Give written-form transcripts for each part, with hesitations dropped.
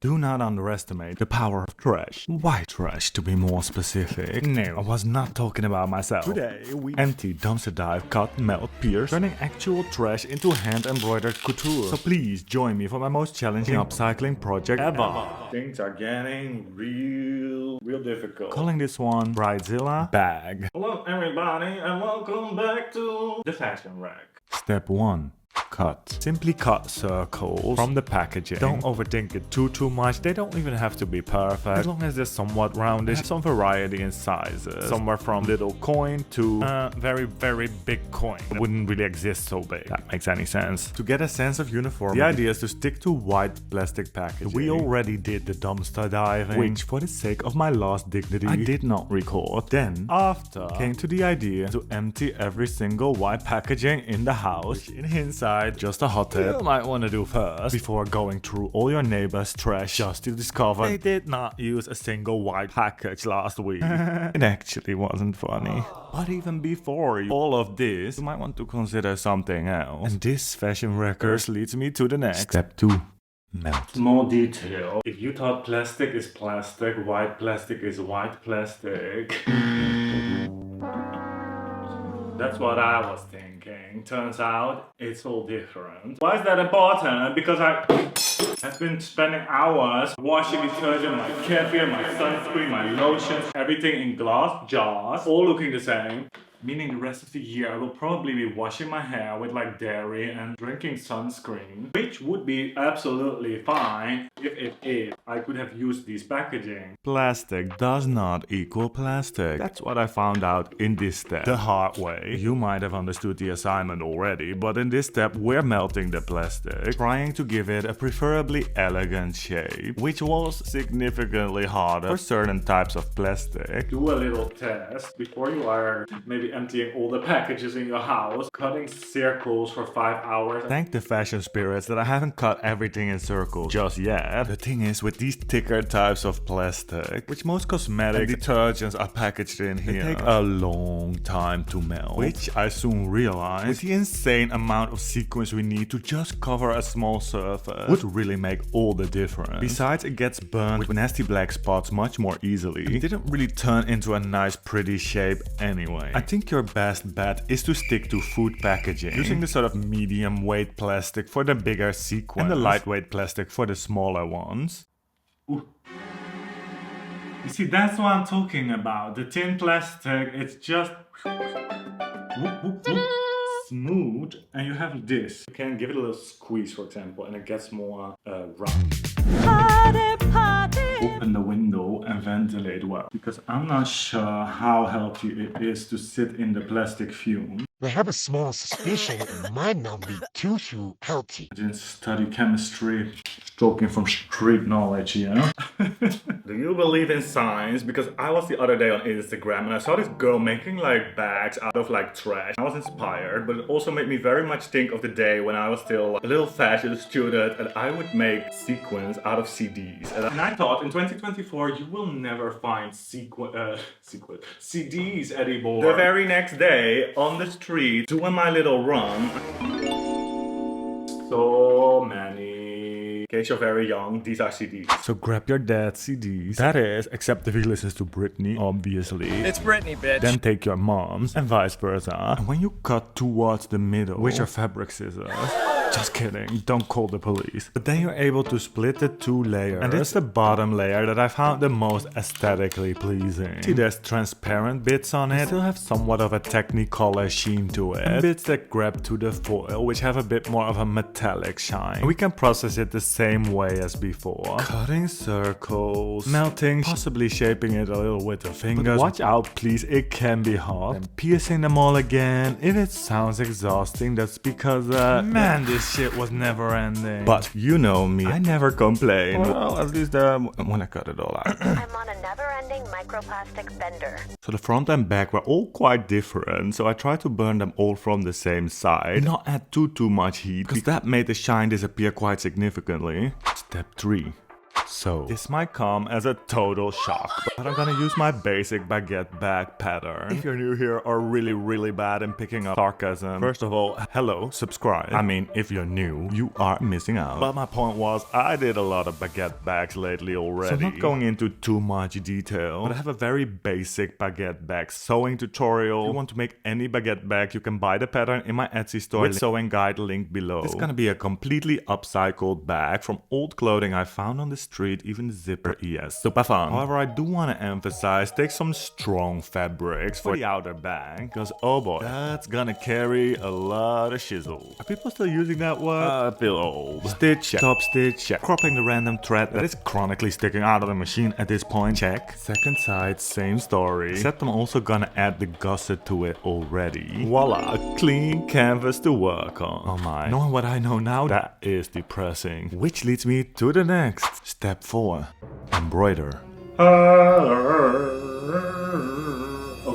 Do not underestimate the power of trash. White trash, to be more specific. No, I was not talking about myself. Today, we empty, dumpster dive, cut, melt, pierce, turning actual trash into hand-embroidered couture. So please join me for my most challenging upcycling project ever. Things are getting real difficult. Calling this one BRIDEZILLA bag. Hello everybody and welcome back to the fashion rack. Step 1. Cut. Simply cut circles from the packaging. Don't overthink it too much. They don't even have to be perfect. As long as they're somewhat roundish, some variety in sizes. Somewhere from little coin to very big coin. It wouldn't really exist so big. That makes any sense. To get a sense of uniformity, the idea is to stick to white plastic packaging. We already did the dumpster diving, which for the sake of my lost dignity, I did not record. Then, after, came to the idea to empty every single white packaging in the house, which in hindsight, just a hot tip you might want to do first before going through all your neighbors' trash just to discover they did not use a single white package last week. It actually wasn't funny. But even before all of this, you might want to consider something else. And this fashion record leads me to the next. Step 2. Melt. More detail. If you thought plastic is plastic, white plastic is white plastic. That's what I was thinking. Turns out, it's all different. Why is that important? Because I have been spending hours washing detergent, my kefir, my sunscreen, my lotions, everything in glass jars, all looking the same. Meaning the rest of the year I will probably be washing my hair with like dairy and drinking sunscreen, which would be absolutely fine if I could have used these packaging. Plastic does not equal plastic. That's what I found out in this step, the hard way. You might have understood the assignment already, but in this step we're melting the plastic, trying to give it a preferably elegant shape, which was significantly harder for certain types of plastic. Do a little test before you are maybe emptying all the packages in your house, cutting circles for 5 hours. Thank the fashion spirits that I haven't cut everything in circles just yet. The thing is, with these thicker types of plastic, which most cosmetic detergents are packaged in here, they take a long time to melt, which I soon realized, with the insane amount of sequins we need to just cover a small surface, would really make all the difference. Besides, it gets burned with nasty black spots much more easily. It didn't really turn into a nice pretty shape anyway. I think your best bet is to stick to food packaging, using the sort of medium weight plastic for the bigger sequins and the lightweight plastic for the smaller ones. Ooh. You see, that's what I'm talking about. The thin plastic, it's just smooth, and you have this. You can give it a little squeeze, for example, and it gets more round. Open the window and ventilate well, because I'm not sure how healthy it is to sit in the plastic fume. I have a small suspicion it might not be too healthy. I didn't study chemistry, talking from street knowledge, you know? Do you believe in science? Because I was the other day on Instagram and I saw this girl making like bags out of like trash. I was inspired, but it also made me very much think of the day when I was still a little fashion student and I would make sequins out of CDs. And I thought in 2024 you will never find CDs anymore. The very next day on the street, doing my little run, so many. In case you're very young, these are CDs. So grab your dad's CDs. That is, except if he listens to Britney, obviously. It's Britney, bitch. Then take your mom's, and vice versa. And when you cut towards the middle with your fabric scissors, just kidding, don't call the police. But then you're able to split the two layers. And it's the bottom layer that I found the most aesthetically pleasing. See, there's transparent bits on it, still have somewhat of a Technicolor sheen to it. And bits that grab to the foil, which have a bit more of a metallic shine. And we can process it the same way as before. Cutting circles, melting, possibly shaping it a little with the fingers. But watch out, please, it can be hot. And piercing them all again. If it sounds exhausting, that's because, man, this shit was never ending. But you know me, I never complain. Well, at least when I cut it all out. I'm on a never-ending microplastic bender. So the front and back were all quite different, so I tried to burn them all from the same side. Not add too much heat, because that made the shine disappear quite significantly. Step 3. So, this might come as a total shock, but I'm gonna use my basic baguette bag pattern. If you're new here or really bad in picking up sarcasm, first of all, hello, subscribe. I mean, if you're new, you are missing out. But my point was, I did a lot of baguette bags lately already. So I'm not going into too much detail, but I have a very basic baguette bag sewing tutorial. If you want to make any baguette bag, you can buy the pattern in my Etsy store with sewing guide link below. It's gonna be a completely upcycled bag from old clothing I found on the street, even the zipper yes. Super fun. However, I do want to emphasize, take some strong fabrics for the outer bag, because oh boy, that's gonna carry a lot of shizzle. Are people still using that word? I feel old. Stitch, check. Top stitch, check. Cropping the random thread that is chronically sticking out of the machine at this point, check. Second side, same story. Except I'm also gonna add the gusset to it already. Voila, a clean canvas to work on. Oh my, knowing what I know now, that is depressing. Which leads me to the next. Step 4. Embroider. Oh,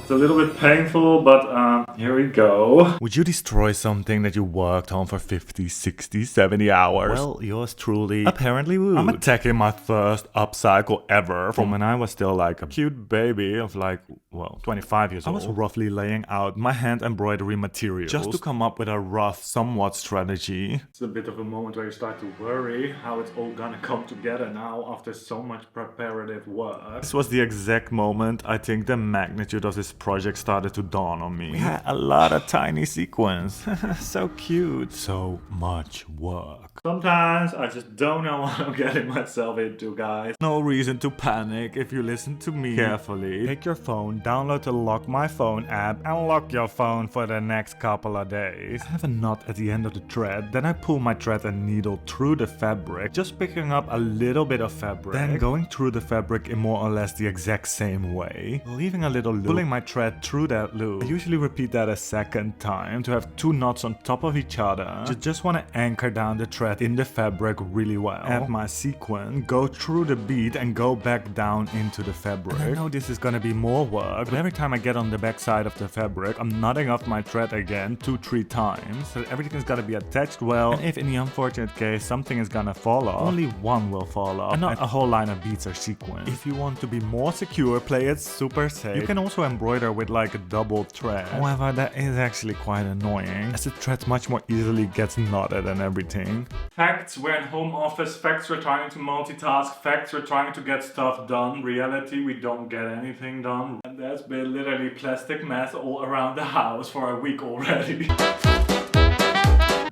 it's a little bit painful, but here we go. Would you destroy something that you worked on for 50, 60, 70 hours? Well, yours truly apparently would. I'm attacking my first upcycle ever from when I was still like a cute baby of like, well, 25 years old. I was roughly laying out my hand embroidery materials just to come up with a rough, somewhat strategy. It's a bit of a moment where you start to worry how it's all gonna come together now after so much preparative work. This was the exact moment I think the magnitude of this project started to dawn on me. We had a lot of tiny sequins. So cute. So much work. Sometimes I just don't know what I'm getting myself into, guys. No reason to panic if you listen to me carefully. Take your phone, download the Lock My Phone app, and lock your phone for the next couple of days. I have a knot at the end of the thread, then I pull my thread and needle through the fabric, just picking up a little bit of fabric, then going through the fabric in more or less the exact same way, leaving a little loop, pulling my thread through that loop. I usually repeat that a second time to have 2 knots on top of each other. You just want to anchor down the thread in the fabric really well. Add my sequin, go through the bead and go back down into the fabric. And I know this is gonna be more work, but every time I get on the back side of the fabric, I'm knotting off my thread again 2-3 times, so everything is gonna be attached well, and if in the unfortunate case something is gonna fall off, only one will fall off, and not a whole line of beads or sequins. If you want to be more secure, play it super safe. You can also embroider with like a double thread. However, that is actually quite annoying, as the thread much more easily gets knotted and everything. Facts, we're in home office. Facts, we're trying to multitask. Facts, we're trying to get stuff done. Reality, we don't get anything done. And there's been literally plastic mess all around the house for a week already.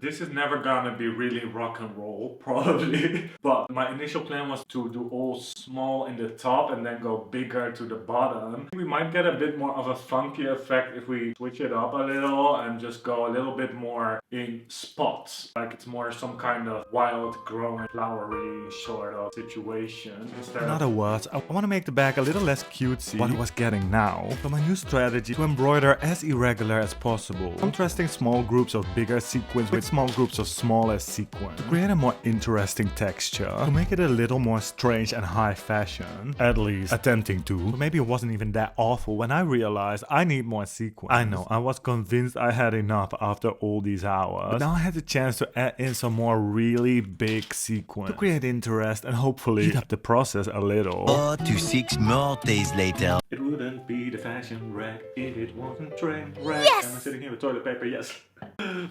This is never gonna be really rock and roll, probably. But my initial plan was to do all small in the top and then go bigger to the bottom. We might get a bit more of a funky effect if we switch it up a little and just go a little bit more in spots. Like it's more some kind of wild growing, flowery sort of situation. In other words, I want to make the bag a little less cutesy what it was getting now. So my new strategy to embroider as irregular as possible. Contrasting small groups of bigger sequins with small groups of smaller sequins to create a more interesting texture, to make it a little more strange and high fashion, at least attempting to. But maybe it wasn't even that awful when I realized I need more sequins. I know, I was convinced I had enough after all these hours, but now I had the chance to add in some more really big sequins to create interest and hopefully speed up the process a little. 4 to 6 more days later. It wouldn't be the fashion wreck if it wasn't train wreck. Yes! Am I sitting here with toilet paper? Yes.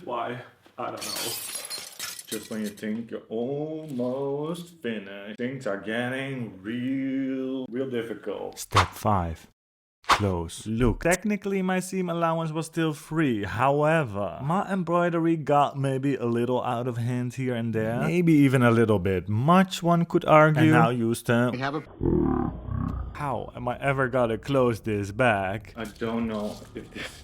Why? I don't know. Just when you think you're almost finished, things are getting real difficult. Step 5. Close. Look, technically my seam allowance was still free. However, my embroidery got maybe a little out of hand here and there. Maybe even a little bit much, one could argue. And now use them. How am I ever gonna close this bag? I don't know if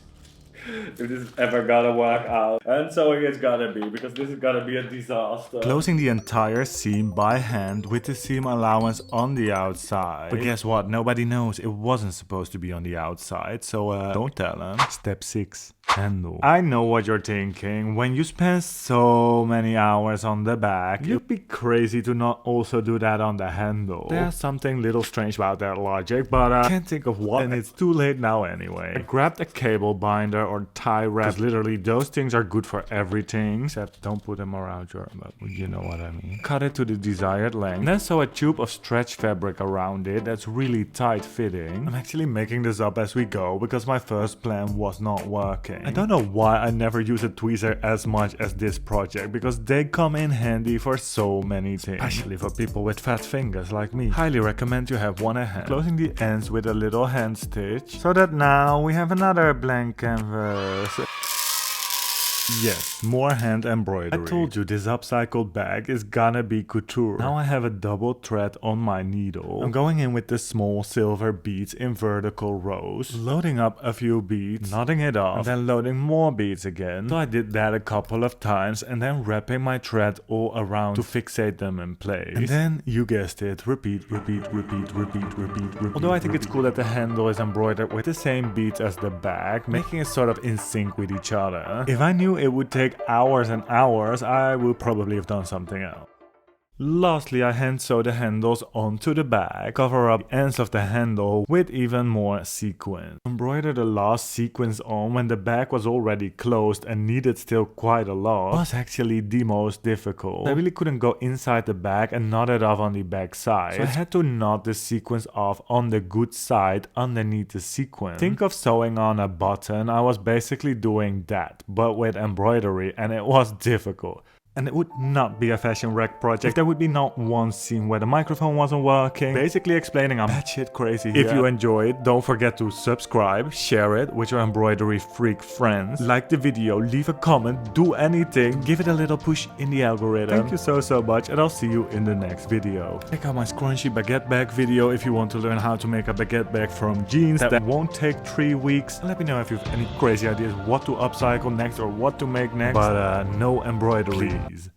this is ever gonna work out. And sewing it's gotta be, because this is gonna be a disaster. Closing the entire seam by hand with the seam allowance on the outside. But guess what? Nobody knows it wasn't supposed to be on the outside, so don't tell them. Step 6. handle. I know what you're thinking. When you spend so many hours on the back, you'd be crazy to not also do that on the handle. There's something little strange about that logic, but I can't think of what, and it's too late now anyway. I grabbed a cable binder or tie wrap, because literally those things are good for everything, except don't put them around your, you know what I mean. Cut it to the desired length, and then sew a tube of stretch fabric around it that's really tight fitting. I'm actually making this up as we go, because my first plan was not working. I don't know why I never use a tweezer as much as this project, because they come in handy for so many things, especially for people with fat fingers like me. Highly recommend you have one at hand. Closing the ends with a little hand stitch, so that now we have another blank canvas. Yes, more hand embroidery. I told you this upcycled bag is gonna be couture. Now I have a double thread on my needle. I'm going in with the small silver beads in vertical rows, loading up a few beads, knotting it off, and then loading more beads again. So I did that a couple of times, and then wrapping my thread all around to fixate them in place. And then, you guessed it, repeat, repeat, repeat, repeat, repeat, repeat. Although I think it's cool that the handle is embroidered with the same beads as the bag, making it sort of in sync with each other. If I knew it would take hours and hours, I would probably have done something else. Lastly, I hand sew the handles onto the bag, cover up the ends of the handle with even more sequins. Embroider the last sequins on when the bag was already closed and needed still quite a lot was actually the most difficult. I really couldn't go inside the bag and knot it off on the back side, so I had to knot the sequins off on the good side underneath the sequin. Think of sewing on a button. I was basically doing that, but with embroidery, and it was difficult. And it would not be a fashion wreck project. There would be not one scene where the microphone wasn't working. Basically explaining I'm batshit crazy here. If you enjoyed, don't forget to subscribe, share it with your embroidery freak friends. Like the video, leave a comment, do anything. Give it a little push in the algorithm. Thank you so much, and I'll see you in the next video. Check out my scrunchy baguette bag video if you want to learn how to make a baguette bag from jeans that won't take 3 weeks. Let me know if you have any crazy ideas what to upcycle next or what to make next. But no embroidery. Please.